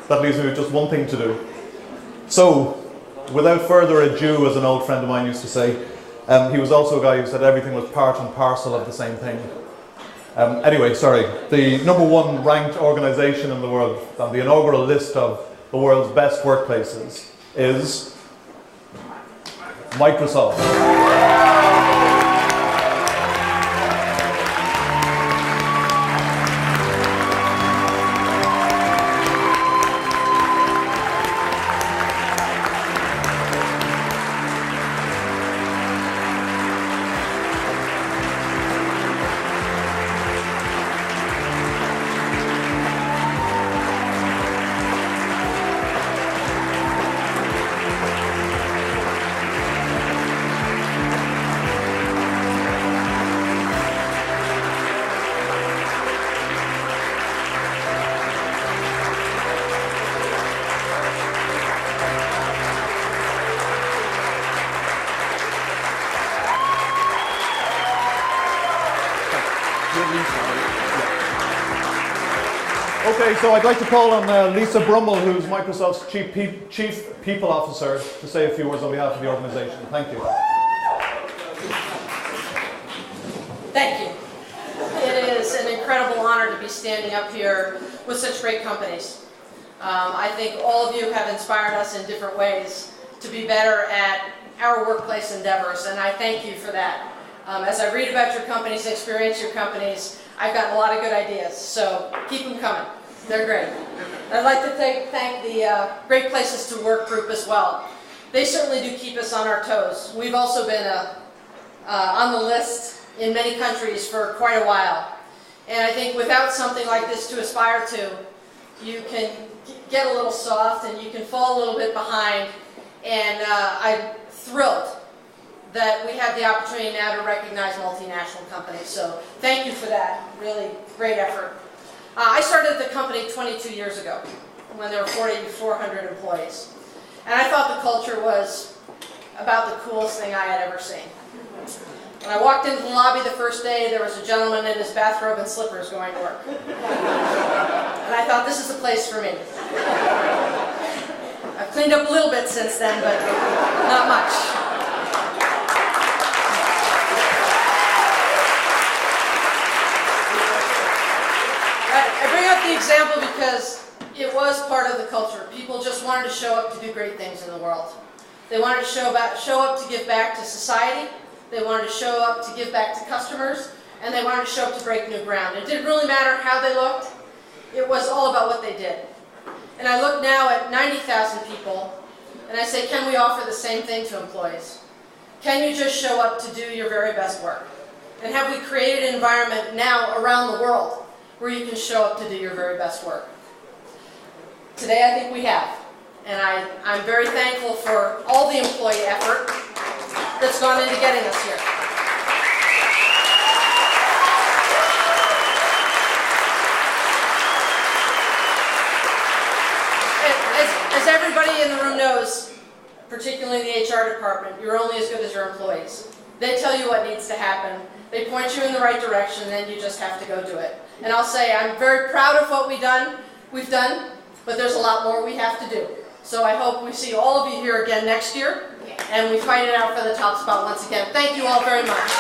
that leaves me with just one thing to do. So, without further ado, as an old friend of mine used to say, he was also a guy who said everything was part and parcel of the same thing. Anyway, sorry. The #1 ranked organisation in the world on the inaugural list of the world's best workplaces is Microsoft. Okay, so I'd like to call on Lisa Brummel, who's Microsoft's Chief People Officer, to say a few words on behalf of the organization. Thank you. Thank you. It is an incredible honor to be standing up here with such great companies. I think all of you have inspired us in different ways to be better at our workplace endeavors, and I thank you for that. As I read about your companies and experience your companies, I've gotten a lot of good ideas, so keep them coming. They're great. I'd like to thank the Great Places to Work group as well. They certainly do keep us on our toes. We've also been on the list in many countries for quite a while. And I think without something like this to aspire to, you can get a little soft and you can fall a little bit behind. And I'm thrilled that we have the opportunity now to recognize multinational companies. So thank you for that. Really great effort. I started the company 22 years ago when there were 400 employees. And I thought the culture was about the coolest thing I had ever seen. When I walked into the lobby the first day, there was a gentleman in his bathrobe and slippers going to work. And I thought, this is the place for me. I've cleaned up a little bit since then, but not much. I bring up the example because it was part of the culture. People just wanted to show up to do great things in the world. They wanted to show up to give back to society. They wanted to show up to give back to customers. And they wanted to show up to break new ground. It didn't really matter how they looked. It was all about what they did. And I look now at 90,000 people, and I say, can we offer the same thing to employees? Can you just show up to do your very best work? And have we created an environment now around the world where you can show up to do your very best work? Today I think we have. And I'm very thankful for all the employee effort that's gone into getting us here. As everybody in the room knows, particularly in the HR department, you're only as good as your employees. They tell you what needs to happen. They point you in the right direction, and then you just have to go do it. And I'll say I'm very proud of what we've done, but there's a lot more we have to do. So I hope we see all of you here again next year, and we fight it out for the top spot once again. Thank you all very much.